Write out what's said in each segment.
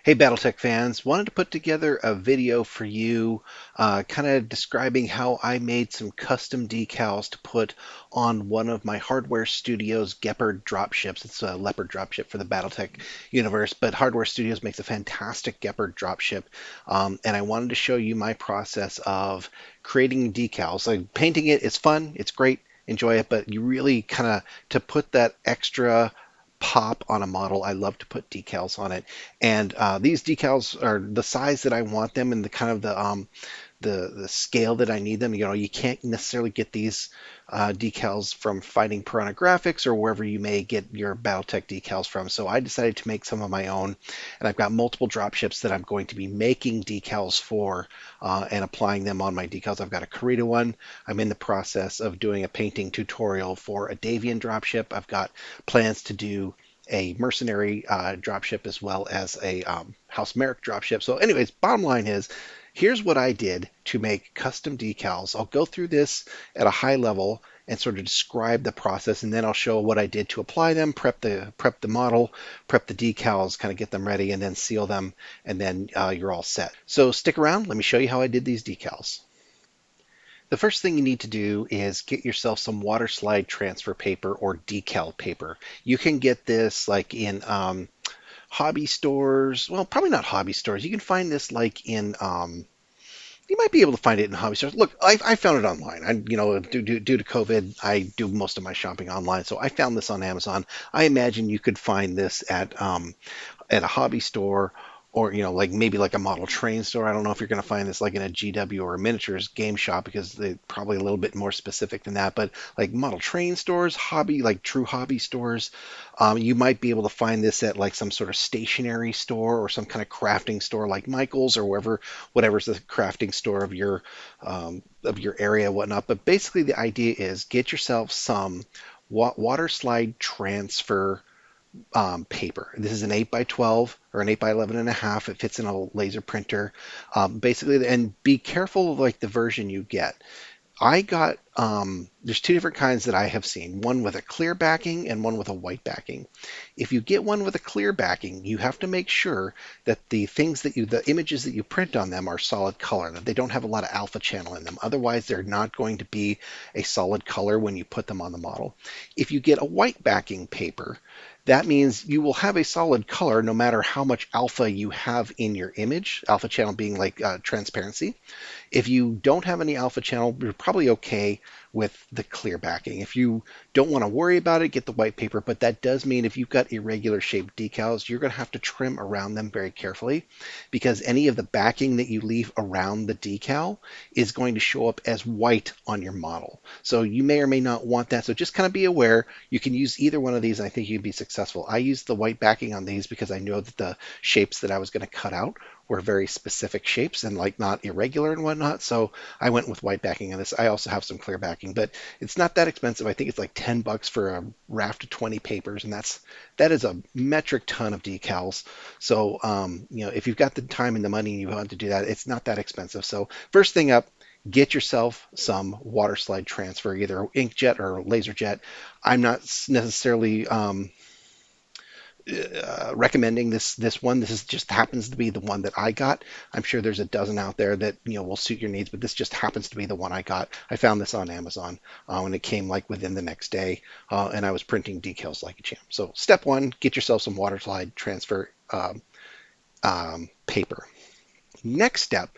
Hey Battletech fans, wanted to put together a video for you kind of describing how I made some custom decals to put on one of my Hardware Studios Gepard Dropships. It's a Leopard dropship for the Battletech universe, but Hardware Studios makes a fantastic Gepard dropship. And I wanted to show you my process of creating decals. Like painting it is fun, it's great, enjoy it, but you really kind of, to put that extra pop on a model, I love to put decals on it. And these decals are the size that I want them and the kind of the scale that I need them. You know, you can't necessarily get these decals from Fighting Piranha Graphics or wherever you may get your Battletech decals from. So I decided to make some of my own, and I've got multiple dropships that I'm going to be making decals for and applying them on my decals. I've got a Kurita one. I'm in the process of doing a painting tutorial for a Davian dropship. I've got plans to do a mercenary dropship as well as a House Merrick dropship. So, anyways, bottom line is, here's what I did to make custom decals. I'll go through this at a high level and sort of describe the process, and then I'll show what I did to apply them, prep the model, prep the decals, kind of get them ready, and then seal them, and then you're all set. So stick around. Let me show you how I did these decals. The first thing you need to do is get yourself some water slide transfer paper or decal paper. You can get this like in hobby stores. Well, probably not hobby stores. You can find this like in you might be able to find it in hobby stores. Look, I found it online. Due to COVID, I do most of my shopping online, so I found this on Amazon. I imagine you could find this at a hobby store, or like maybe like a model train store. I don't know if you're going to find this like in a GW or a miniatures game shop, because they're probably a little bit more specific than that. But like model train stores, hobby, like true hobby stores, you might be able to find this at like some sort of stationery store or some kind of crafting store like Michael's or whatever's the crafting store of your area, whatnot. But basically, the idea is get yourself some water slide transfer paper. This is an 8 by 12 or an 8 by 11 and a half. It fits in a laser printer. Basically, and be careful of like the version you get. I got there's two different kinds that I have seen, one with a clear backing and one with a white backing. If you get one with a clear backing, you have to make sure that the images that you print on them are solid color, that they don't have a lot of alpha channel in them. Otherwise, they're not going to be a solid color when you put them on the model. If you get a white backing paper, that means you will have a solid color no matter how much alpha you have in your image, alpha channel being like transparency. If you don't have any alpha channel, you're probably okay with the clear backing. If you don't want to worry about it, get the white paper, but that does mean if you've got irregular shaped decals, you're going to have to trim around them very carefully, because any of the backing that you leave around the decal is going to show up as white on your model. So you may or may not want that. So just kind of be aware. You can use either one of these, and I think you'd be successful. I used the white backing on these because I know that the shapes that I was going to cut out were very specific shapes and like not irregular and whatnot. So I went with white backing on this. I also have some clear backing, but it's not that expensive. I think it's like $10 for a raft of 20 papers, and that is a metric ton of decals. So if you've got the time and the money and you want to do that, it's not that expensive. So first thing up, get yourself some water slide transfer, either inkjet or laserjet. I'm not necessarily recommending this one. This is just happens to be the one that I got. I'm sure there's a dozen out there that will suit your needs, but this just happens to be the one I got. I found this on Amazon, and it came like within the next day, and I was printing decals like a champ. So step one, get yourself some water slide transfer paper. Next step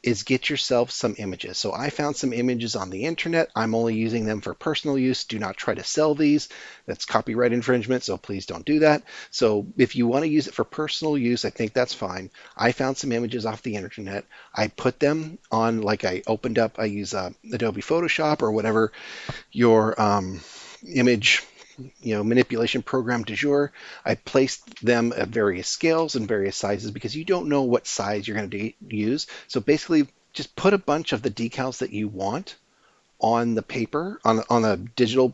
is get yourself some images. So I found some images on the internet. I'm only using them for personal use. Do not try to sell these. That's copyright infringement, so please don't do that. So if you want to use it for personal use, I think that's fine. I found some images off the internet. I put them on, like I use Adobe Photoshop or whatever your image manipulation program du jour. I placed them at various scales and various sizes because you don't know what size you're going to use. So basically, just put a bunch of the decals that you want on the paper, on a digital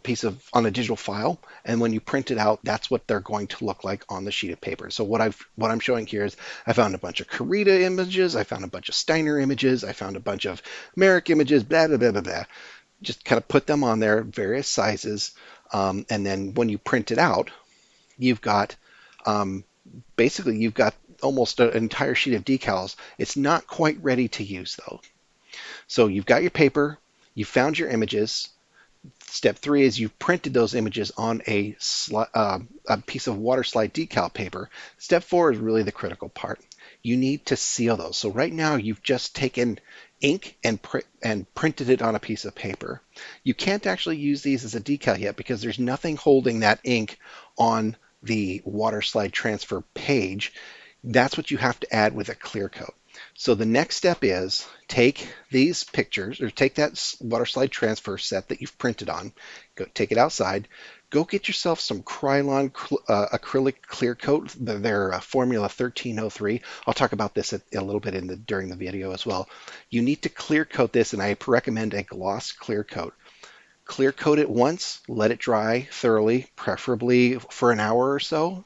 file, and when you print it out, that's what they're going to look like on the sheet of paper. So what I'm showing here is I found a bunch of Kurita images, I found a bunch of Steiner images, I found a bunch of Merrick images, blah blah blah blah blah. Just kind of put them on there, various sizes, and then when you print it out, you've got basically you've got almost an entire sheet of decals. It's not quite ready to use though. So you've got your paper, you found your images. Step 3 is you've printed those images on a piece of water slide decal paper. Step 4 is really the critical part. You need to seal those. So right now you've just taken ink and printed it on a piece of paper. You can't actually use these as a decal yet because there's nothing holding that ink on the water slide transfer page. That's what you have to add with a clear coat. So the next step is take these pictures, or take that water slide transfer set that you've printed on, go take it outside, go get yourself some Krylon acrylic clear coat, their formula 1303. I'll talk about this a little bit during the video as well. You need to clear coat this, and I recommend a gloss clear coat. Clear coat it once, let it dry thoroughly, preferably for an hour or so.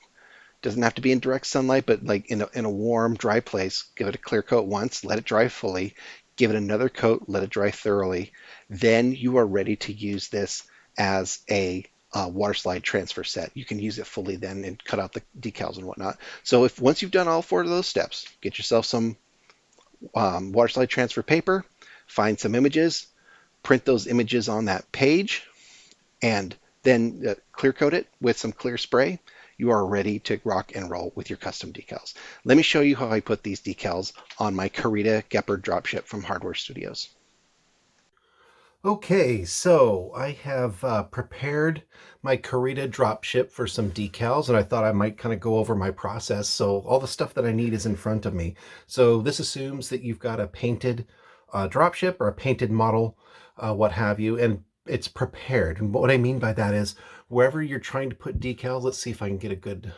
Doesn't have to be in direct sunlight, but like in a warm, dry place. Give it a clear coat once, let it dry fully. Give it another coat, let it dry thoroughly. Then you are ready to use this as a water slide transfer set. You can use it fully then and cut out the decals and whatnot. So if once you've done all 4 of those steps, get yourself some water slide transfer paper, find some images, print those images on that page, and then clear coat it with some clear spray. You are ready to rock and roll with your custom decals. Let me show you how I put these decals on my Kurita Gepard Dropship from Hardware Studios. Okay, so I have prepared my Kurita Dropship for some decals, and I thought I might kind of go over my process. So all the stuff that I need is in front of me. So this assumes that you've got a painted dropship or a painted model, what have you, and it's prepared. And what I mean by that is wherever you're trying to put decals, let's see if I can get a good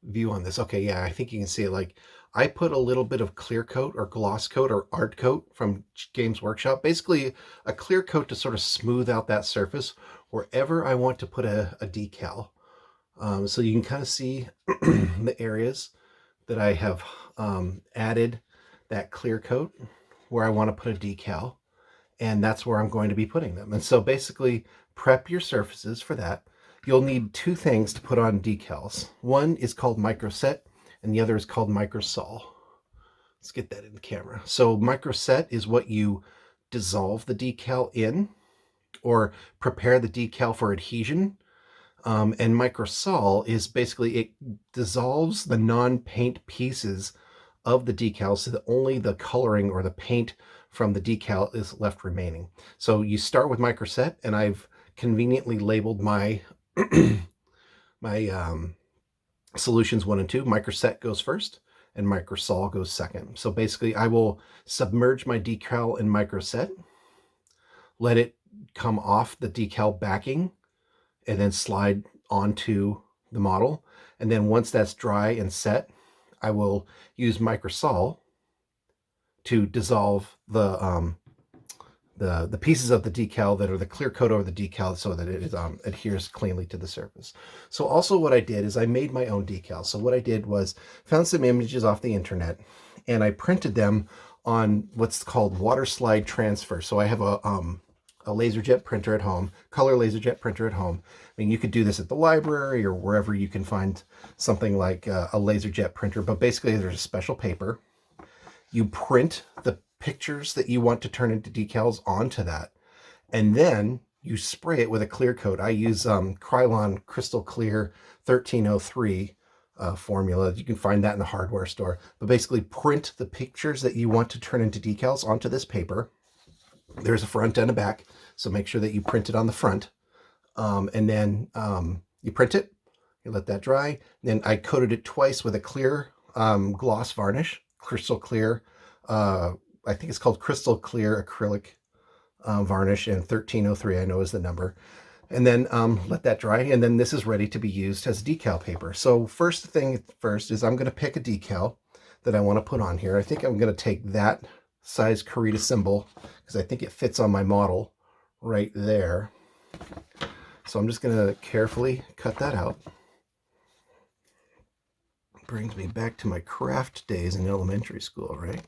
view on this. Okay, yeah, I think you can see it. Like, I put a little bit of clear coat or gloss coat or art coat from Games Workshop, basically a clear coat to sort of smooth out that surface wherever I want to put a decal. So you can kind of see the areas that I have added that clear coat where I want to put a decal, and that's where I'm going to be putting them. And so basically prep your surfaces for that. You'll need 2 things to put on decals. One is called microset, and the other is called microsol. Let's get that in the camera. So microset is what you dissolve the decal in, or prepare the decal for adhesion. And microsol is basically, it dissolves the non-paint pieces of the decal so that only the coloring or the paint from the decal is left remaining. So you start with microset, and I've conveniently labeled my my solutions 1 and 2. Microset goes first and microsol goes second. So basically I will submerge my decal in microset, let it come off the decal backing, and then slide onto the model. And then once that's dry and set, I will use microsol to dissolve the pieces of the decal that are the clear coat over the decal so that it adheres cleanly to the surface. So also what I did is I made my own decal. So what I did was found some images off the internet, and I printed them on what's called water slide transfer. So I have a LaserJet printer at home, color LaserJet printer at home. I mean, you could do this at the library or wherever you can find something like a LaserJet printer, but basically there's a special paper. You print the pictures that you want to turn into decals onto that, and then you spray it with a clear coat. I use Krylon Crystal Clear 1303 formula. You can find that in the hardware store. But basically print the pictures that you want to turn into decals onto this paper. There's a front and a back, so make sure that you print it on the front. And then you print it, you let that dry. Then I coated it twice with a clear gloss varnish, crystal clear. I think it's called Crystal Clear Acrylic varnish, and 1303 I know is the number. And then let that dry, and then this is ready to be used as decal paper. So first thing first is I'm going to pick a decal that I want to put on here. I think I'm going to take that size Kurita symbol because I think it fits on my model right there. So I'm just going to carefully cut that out. Brings me back to my craft days in elementary school, right?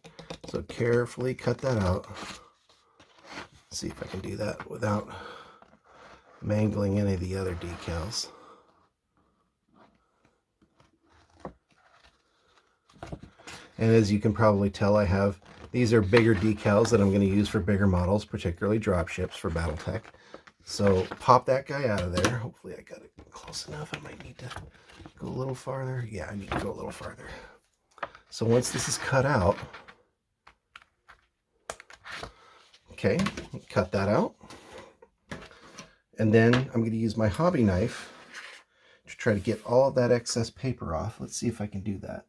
So carefully cut that out. See if I can do that without mangling any of the other decals. And as you can probably tell, these are bigger decals that I'm going to use for bigger models, particularly dropships for Battletech. So pop that guy out of there. Hopefully I got it close enough. I might need to go a little farther. Yeah, I need to go a little farther. So once this is cut out, okay, cut that out. And then I'm going to use my hobby knife to try to get all of that excess paper off. Let's see if I can do that.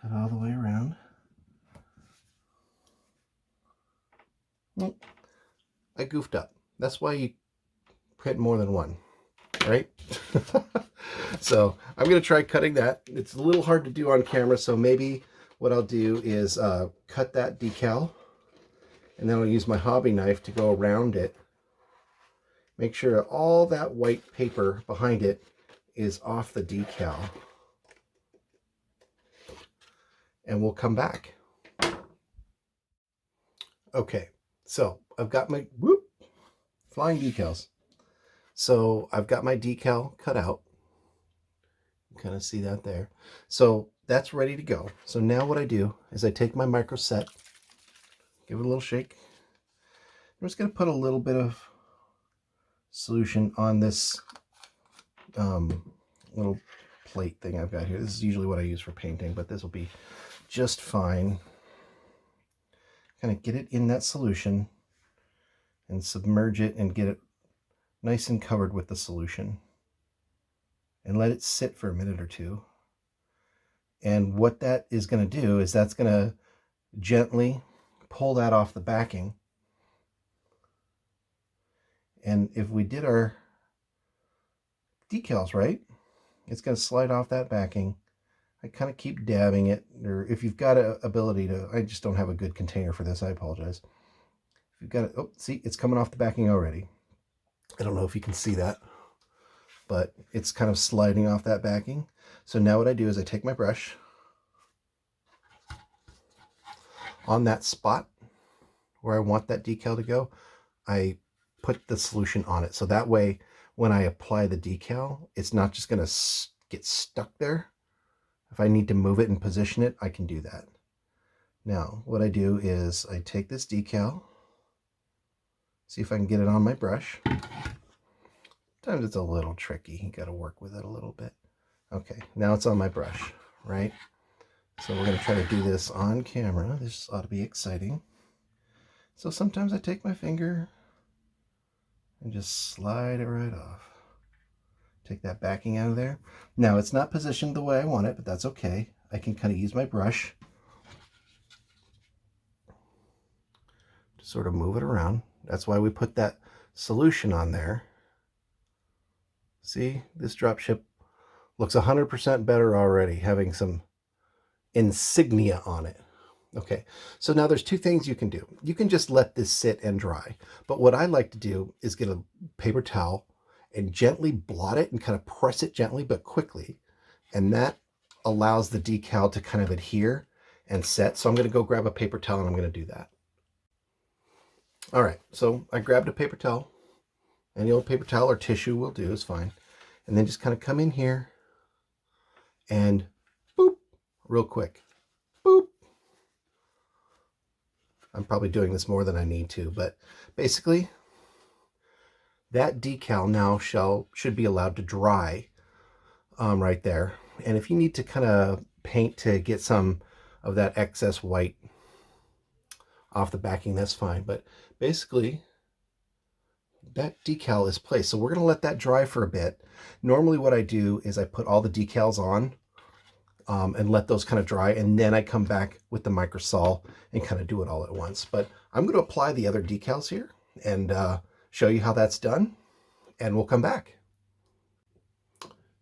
Cut all the way around. Nope. I goofed up. That's why you print more than one, right? So I'm going to try cutting that. It's a little hard to do on camera, so maybe what I'll do is cut that decal, and then I'll use my hobby knife to go around it. Make sure all that white paper behind it is off the decal. And we'll come back. Okay, so I've got my flying decals. So I've got my decal cut out. You kind of see that there. So that's ready to go. So now what I do is I take my micro set, give it a little shake. I'm just going to put a little bit of solution on this little plate thing I've got here. This is usually what I use for painting, but this will be just fine. Kind of get it in that solution and submerge it and get it nice and covered with the solution and let it sit for a minute or two. And what that is going to do is that's going to gently pull that off the backing. And if we did our decals right, it's going to slide off that backing. I kind of keep dabbing it, or if you've got an ability to, I just don't have a good container for this, I apologize. If you've got it, oh, see, it's coming off the backing already. I don't know if you can see that, but it's kind of sliding off that backing. So now what I do is I take my brush on that spot where I want that decal to go, I put the solution on it. So that way, when I apply the decal, it's not just going to get stuck there. If I need to move it and position it, I can do that. Now, what I do is I take this decal, see if I can get it on my brush. Sometimes it's a little tricky. You got to work with it a little bit. Okay, now it's on my brush, right? So we're going to try to do this on camera. This ought to be exciting. So sometimes I take my finger and just slide it right off. Take that backing out of there. Now it's not positioned the way I want it, but that's okay. I can kind of use my brush to sort of move it around. That's why we put that solution on there. See, this dropship looks 100% better already, having some insignia on it. Okay, so now there's two things you can do. You can just let this sit and dry, but what I like to do is get a paper towel and gently blot it and kind of press it gently but quickly, and that allows the decal to kind of adhere and set. So I'm going to go grab a paper towel and I'm going to do that. All right, so I grabbed a paper towel. Any old paper towel or tissue will do, is fine. And then just kind of come in here and boop, real quick. Boop. I'm probably doing this more than I need to, but basically that decal now should be allowed to dry right there. And if you need to kind of paint to get some of that excess white off the backing, that's fine. But basically that decal is placed. So we're going to let that dry for a bit. Normally what I do is I put all the decals on and let those kind of dry, and then I come back with the microsol and kind of do it all at once. But I'm going to apply the other decals here and show you how that's done, and we'll come back.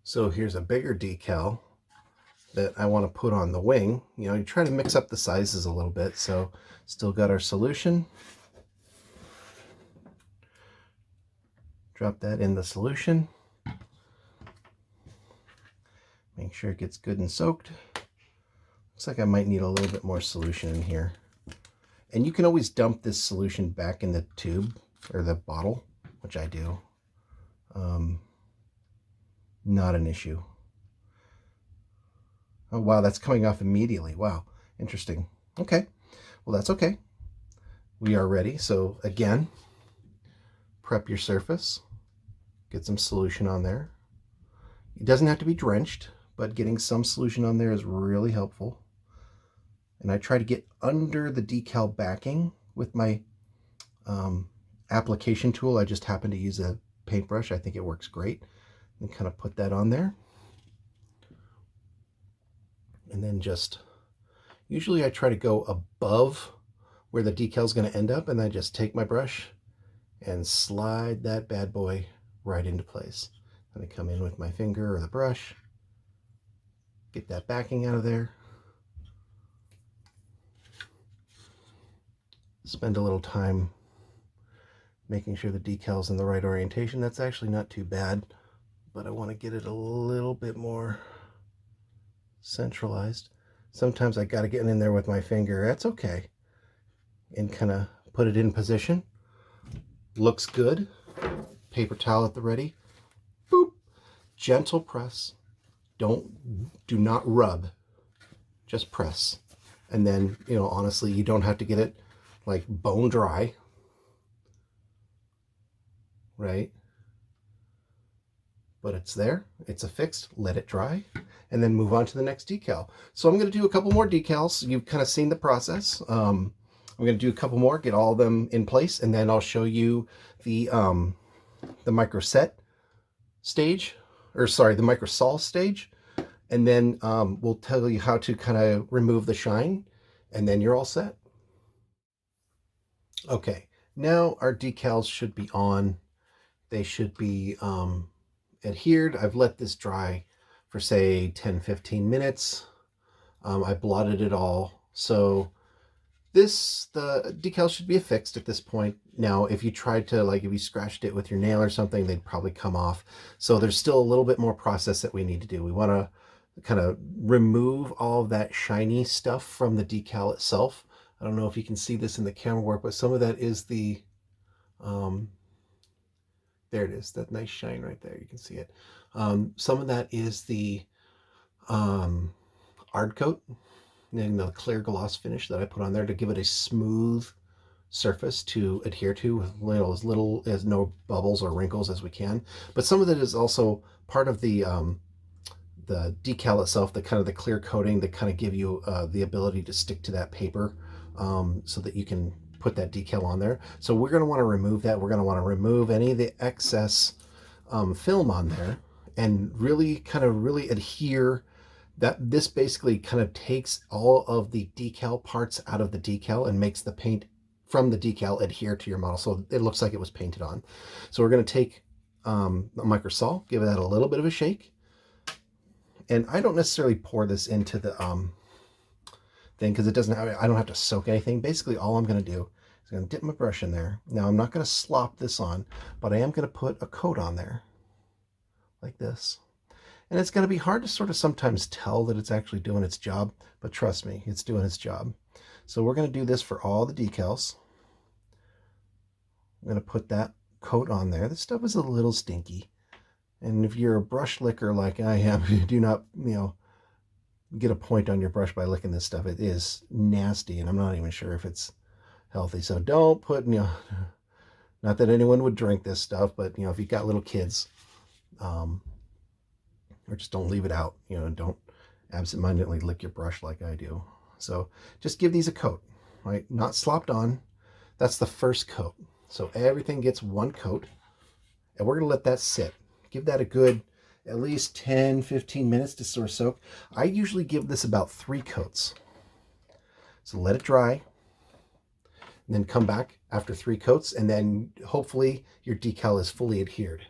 So here's a bigger decal that I want to put on the wing. You know, you try to mix up the sizes a little bit. So still got our solution. Drop that in the solution. Make sure it gets good and soaked. Looks like I might need a little bit more solution in here. And you can always dump this solution back in the tube or the bottle which I do, not an issue. Oh, wow, that's coming off immediately. Wow, interesting. Okay, well, that's okay. We are ready. So again, prep your surface, get some solution on there. It doesn't have to be drenched, but getting some solution on there is really helpful. And I try to get under the decal backing with my application tool. I just happen to use a paintbrush. I think it works great. And kind of put that on there. And then just, usually I try to go above where the decal is going to end up, and then I just take my brush and slide that bad boy right into place. And I come in with my finger or the brush, get that backing out of there. Spend a little time making sure the decal's in the right orientation. That's actually not too bad, but I want to get it a little bit more centralized. Sometimes I got to get in there with my finger. That's okay. And kind of put it in position. Looks good. Paper towel at the ready. Boop. Gentle press. Do not rub. Just press. And then, honestly, you don't have to get it like bone dry. Right? But it's there. It's affixed. Let it dry. And then move on to the next decal. So I'm going to do a couple more decals. You've kind of seen the process. I'm going to do a couple more, get all of them in place, and then I'll show you the microset stage, or sorry, the microsol stage, and then we'll tell you how to kind of remove the shine, and then you're all set. Okay, now our decals should be on. They should be adhered. I've let this dry for say 10-15 minutes. I blotted it all, so the decal should be affixed at this point. Now, if you tried to, if you scratched it with your nail or something, they'd probably come off. So there's still a little bit more process that we need to do. We want to kind of remove all of that shiny stuff from the decal itself. I don't know if you can see this in the camera work, but some of that is the, there it is, that nice shine right there. You can see it. Some of that is the ard coat, and the clear gloss finish that I put on there to give it a smooth surface to adhere to with as little as no bubbles or wrinkles as we can. But some of it is also part of the decal itself, the kind of the clear coating that kind of give you the ability to stick to that paper so that you can put that decal on there. So we're going to want to remove that. We're going to want to remove any of the excess film on there and really adhere. That this basically kind of takes all of the decal parts out of the decal and makes the paint from the decal adhere to your model, so it looks like it was painted on. So we're going to take a microsol, give that a little bit of a shake, and I don't necessarily pour this into the thing because it doesn't have, I don't have to soak anything. Basically, all I'm going to do is I'm going to dip my brush in there. Now I'm not going to slop this on, but I am going to put a coat on there like this. And it's going to be hard to sort of sometimes tell that it's actually doing its job, but trust me, it's doing its job. So we're going to do this for all the decals. I'm going to put that coat on there. This stuff is a little stinky. And if you're a brush licker like I am, you do not, get a point on your brush by licking this stuff. It is nasty, and I'm not even sure if it's healthy. So don't put, not that anyone would drink this stuff, but, if you've got little kids, or just don't leave it out, don't absentmindedly lick your brush like I do. So just give these a coat, right? Not slopped on. That's the first coat. So everything gets one coat, and we're going to let that sit. Give that a good at least 10-15 minutes to sort of soak. I usually give this about 3 coats. So let it dry, and then come back after 3 coats, and then hopefully your decal is fully adhered.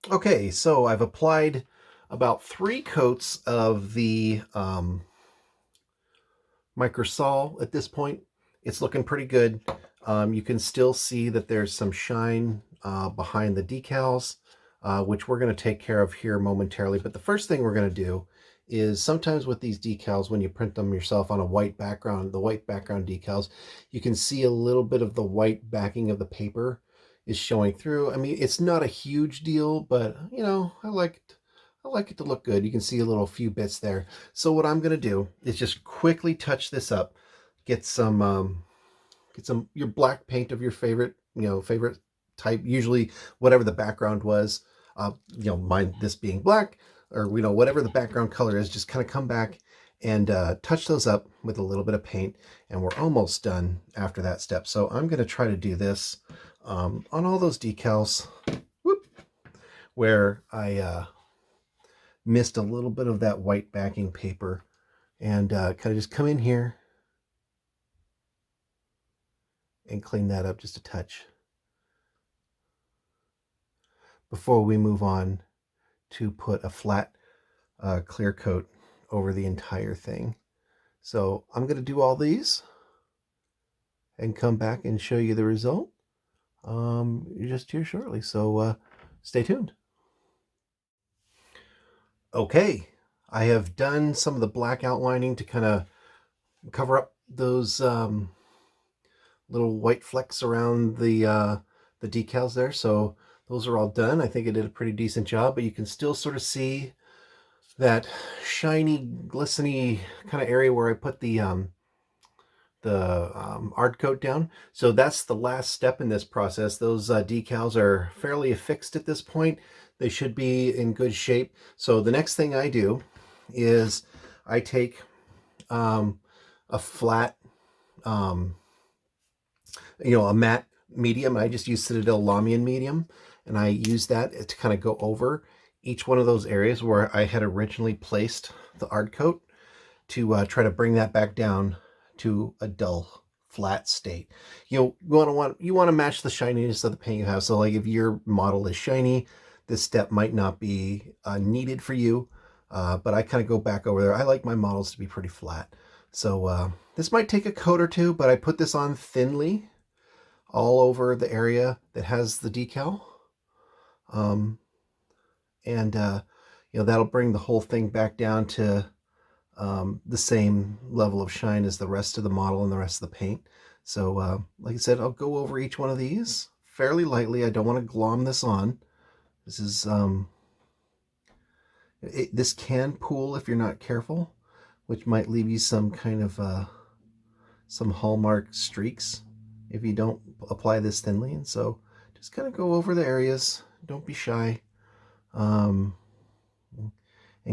Okay, so I've applied about 3 coats of the microsol at this point. It's looking pretty good. You can still see that there's some shine behind the decals, which we're going to take care of here momentarily. But the first thing we're going to do is sometimes with these decals, when you print them yourself on a white background, the white background decals, you can see a little bit of the white backing of the paper. is showing through. I mean, it's not a huge deal, but you know, I like it to look good. You can see a little few bits there. So what I'm going to do is just quickly touch this up, get some your black paint of your favorite, favorite type, usually whatever the background was. Mine this being black, or whatever the background color is, just kind of come back and touch those up with a little bit of paint, and we're almost done after that step. So I'm going to try to do this on all those decals, whoop, where I missed a little bit of that white backing paper, and kind of just come in here and clean that up just a touch before we move on to put a flat clear coat over the entire thing. So I'm going to do all these and come back and show you the result just here shortly. So stay tuned. Okay, I have done some of the black outlining to kind of cover up those little white flecks around the decals there. So those are all done. I think I did a pretty decent job, but you can still sort of see that shiny, glistening kind of area where I put the art coat down. So that's the last step in this process. Those decals are fairly affixed at this point. They should be in good shape. So the next thing I do is I take a flat, a matte medium. I just use Citadel Lamian medium, and I use that to kind of go over each one of those areas where I had originally placed the art coat to try to bring that back down to a dull, flat state. You want to match the shininess of the paint you have. So like if your model is shiny, this step might not be needed for you, but I kind of go back over there. I like my models to be pretty flat. So this might take a coat or two, but I put this on thinly all over the area that has the decal. That'll bring the whole thing back down to the same level of shine as the rest of the model and the rest of the paint. So like I said, I'll go over each one of these fairly lightly. I don't want to glom this on. This is this can pool if you're not careful, which might leave you some kind of some hallmark streaks if you don't apply this thinly. And so just kind of go over the areas. Don't be shy. And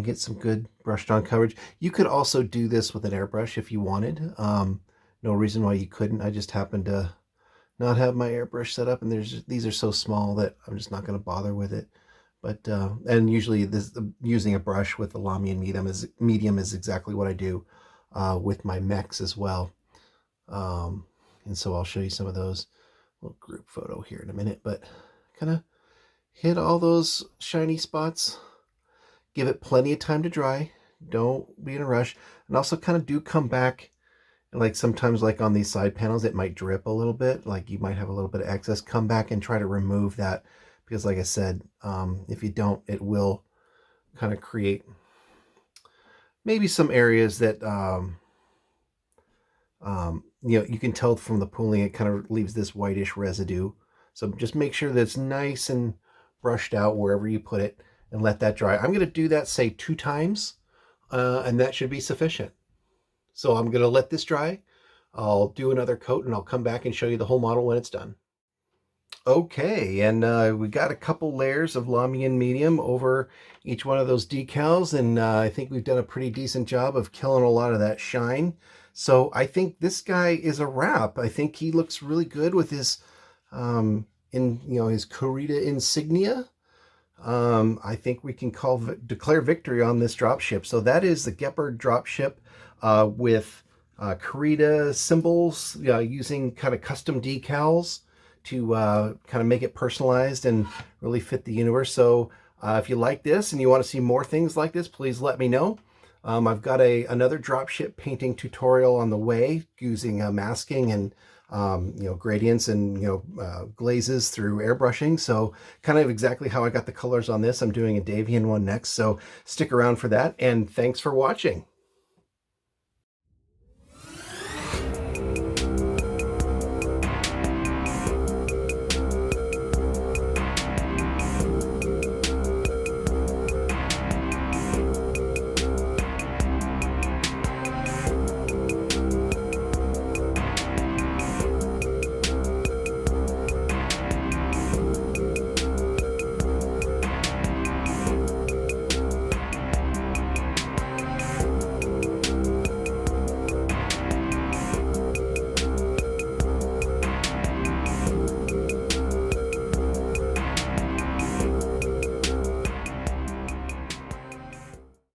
get some good brushed on coverage. You could also do this with an airbrush if you wanted. No reason why you couldn't. I just happened to not have my airbrush set up, and these are so small that I'm just not going to bother with it. But and usually using a brush with the Lamian medium is exactly what I do with my mechs as well. And so I'll show you some of those. Little group photo here in a minute, but kind of hit all those shiny spots. Give it plenty of time to dry. Don't be in a rush. And also kind of do come back. Like sometimes like on these side panels, it might drip a little bit. Like you might have a little bit of excess. Come back and try to remove that. Because like I said, if you don't, it will kind of create maybe some areas that, you can tell from the pooling, it kind of leaves this whitish residue. So just make sure that it's nice and brushed out wherever you put it, and let that dry. I'm going to do that, say 2 times, and that should be sufficient. So I'm going to let this dry. I'll do another coat, and I'll come back and show you the whole model when it's done. Okay, and we got a couple layers of Lamian medium over each one of those decals, and I think we've done a pretty decent job of killing a lot of that shine. So I think this guy is a wrap. I think he looks really good with his his Kurita insignia. I think we can declare victory on this dropship. So that is the Gepard Dropship with Kurita symbols, using kind of custom decals to kind of make it personalized and really fit the universe. So if you like this and you want to see more things like this, please let me know. I've got another dropship painting tutorial on the way using masking and gradients and glazes through airbrushing. So kind of exactly how I got the colors on this. I'm doing a Davian one next, so stick around for that, and thanks for watching.